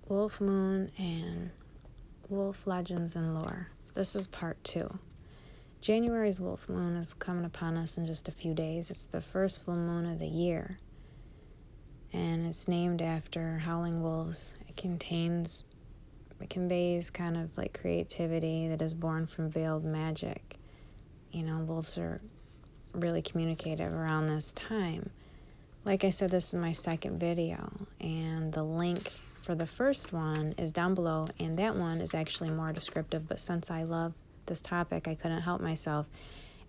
Wolf Moon and Wolf Legends and Lore. This is part 2. January's Wolf Moon is coming upon us in just a few days. It's the first full moon of the year, and it's named after howling wolves. It conveys kind of like creativity that is born from veiled magic. Wolves are really communicative around this time. Like I said, this is my second video, and the link for the first one is down below, and that one is actually more descriptive, but since I love this topic, I couldn't help myself,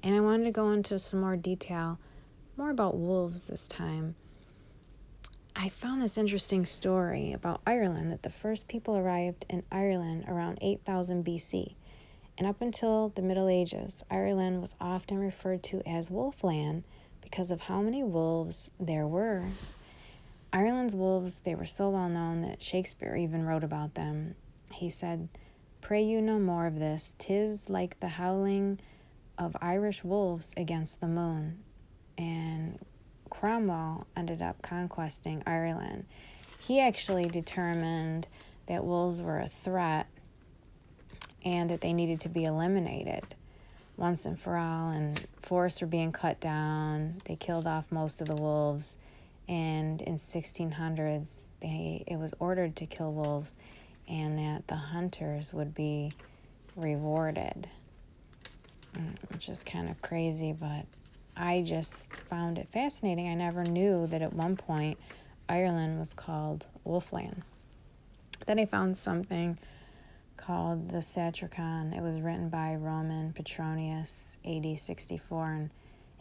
and I wanted to go into some more detail, more about wolves this time. I found this interesting story about Ireland, that the first people arrived in Ireland around 8000 BC, and up until the Middle Ages, Ireland was often referred to as Wolfland because of how many wolves there were. Ireland's wolves, they were so well known that Shakespeare even wrote about them. He said, "Pray you no more of this, 'tis like the howling of Irish wolves against the moon." And Cromwell ended up conquesting Ireland. He actually determined that wolves were a threat and that they needed to be eliminated once and for all, and forests were being cut down. They killed off most of the wolves, and in 1600s it was ordered to kill wolves and that the hunters would be rewarded, which is kind of crazy, but I just found it fascinating. I never knew that at one point Ireland was called Wolfland. Then I found something called the Satricon. It was written by Roman Petronius, AD 64, and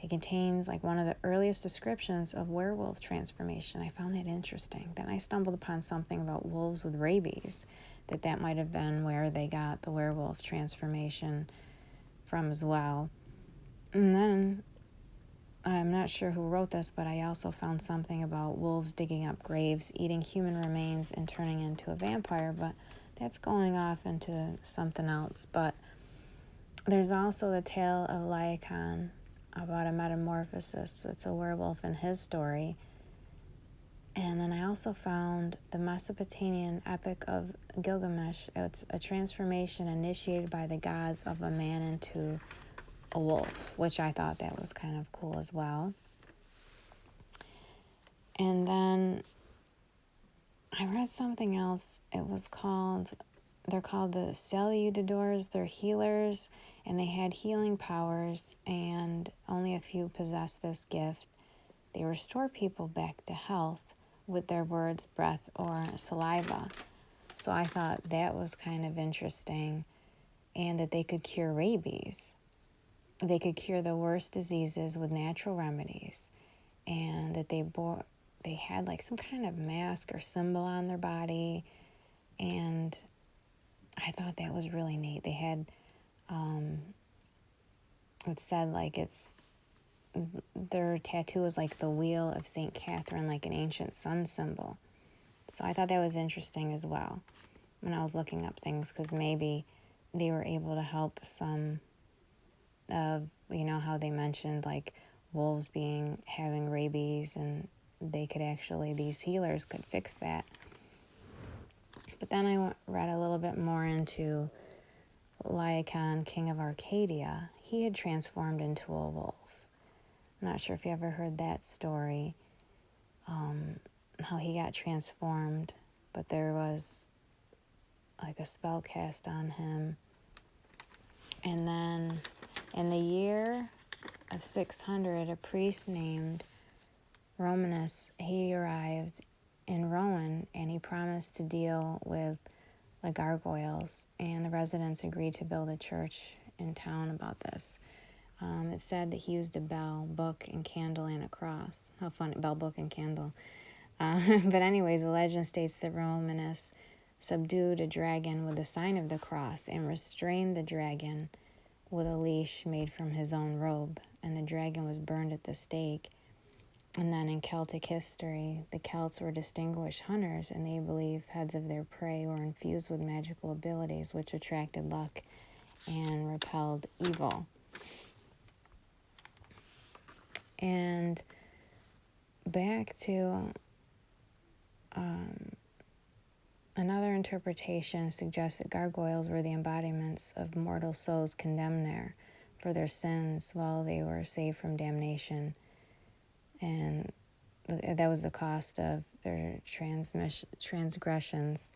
it contains like one of the earliest descriptions of werewolf transformation. I found that interesting. Then I stumbled upon something about wolves with rabies, that might have been where they got the werewolf transformation from as well. And then I'm not sure who wrote this, but I also found something about wolves digging up graves, eating human remains, and turning into a vampire, but that's going off into something else. But there's also the tale of Laocoon, about a metamorphosis. It's a werewolf in his story. And then I also found the Mesopotamian epic of Gilgamesh. It's a transformation initiated by the gods of a man into a wolf, which I thought that was kind of cool as well. And then I read something else. They're called the Saludadors. They're healers, and they had healing powers, and only a few possessed this gift. They restore people back to health with their words, breath, or saliva. So I thought that was kind of interesting, and that they could cure rabies. They could cure the worst diseases with natural remedies, and that they had like some kind of mask or symbol on their body, and I thought that was really neat. They had, it said like their tattoo was like the wheel of St. Catherine, like an ancient sun symbol. So I thought that was interesting as well when I was looking up things, because maybe they were able to help some of, how they mentioned like wolves having rabies, and these healers could fix that. But then I read a little bit more into Laocoon, king of Arcadia. He had transformed into a wolf. I'm not sure if you ever heard that story, how he got transformed, but there was like a spell cast on him. And then in the year of 600, a priest named Romanus, he arrived in Rowan, and he promised to deal with the gargoyles, and the residents agreed to build a church in town about this. It said that he used a bell, book, and candle, and a cross. How funny, bell, book, and candle. But anyways, the legend states that Romanus subdued a dragon with the sign of the cross and restrained the dragon with a leash made from his own robe, and the dragon was burned at the stake. And then in Celtic history, the Celts were distinguished hunters, and they believed heads of their prey were infused with magical abilities, which attracted luck and repelled evil. And back to another interpretation suggests that gargoyles were the embodiments of mortal souls condemned there for their sins while they were saved from damnation. And that was the cost of their transgressions.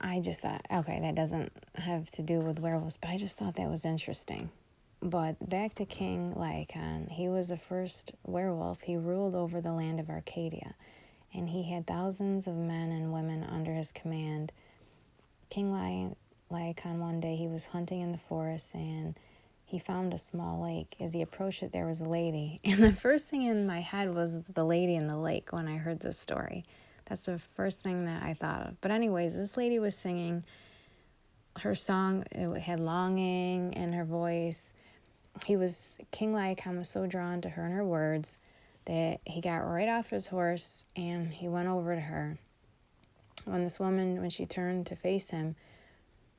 I just thought, okay, that doesn't have to do with werewolves, but I just thought that was interesting. But back to King Lycaon. He was the first werewolf. He ruled over the land of Arcadia, and he had thousands of men and women under his command. King Lycaon, one day, he was hunting in the forest, and he found a small lake. As he approached it, there was a lady. And the first thing in my head was the lady in the lake when I heard this story. That's the first thing that I thought of. But anyways, this lady was singing her song. It had longing in her voice. King Lycaon was so drawn to her and her words that he got right off his horse and he went over to her. When she turned to face him,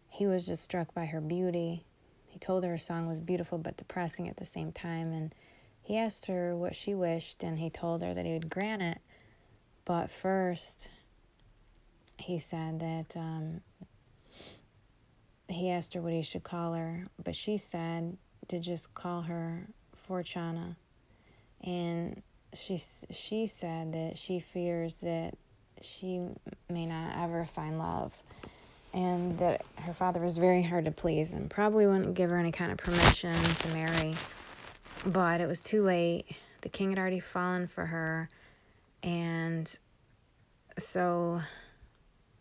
he was just struck by her beauty. He told her song was beautiful but depressing at the same time, and he asked her what she wished, and he told her that he would grant it. But first, he said that he asked her what he should call her, but she said to just call her Fortuna. And she said that she fears that she may not ever find love, and that her father was very hard to please and probably wouldn't give her any kind of permission to marry. But it was too late. The king had already fallen for her, and so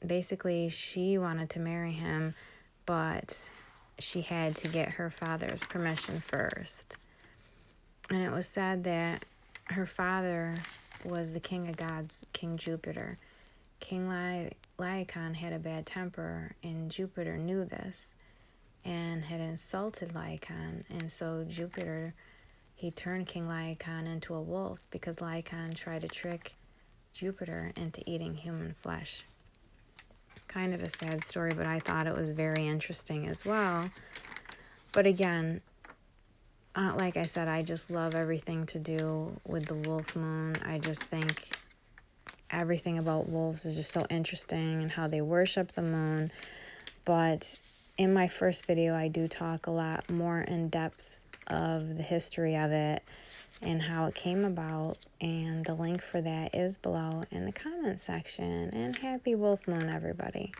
basically she wanted to marry him, but she had to get her father's permission first. And it was said that her father was the king of gods, King Jupiter. King Lycaon had a bad temper, and Jupiter knew this and had insulted Lycaon. And so Jupiter, he turned King Lycaon into a wolf because Lycaon tried to trick Jupiter into eating human flesh. Kind of a sad story, but I thought it was very interesting as well. But again, like I said, I just love everything to do with the wolf moon. I just think everything about wolves is just so interesting and how they worship the moon. But in my first video, I do talk a lot more in depth of the history of it and how it came about, and the link for that is below in the comment section. And happy wolf moon, everybody.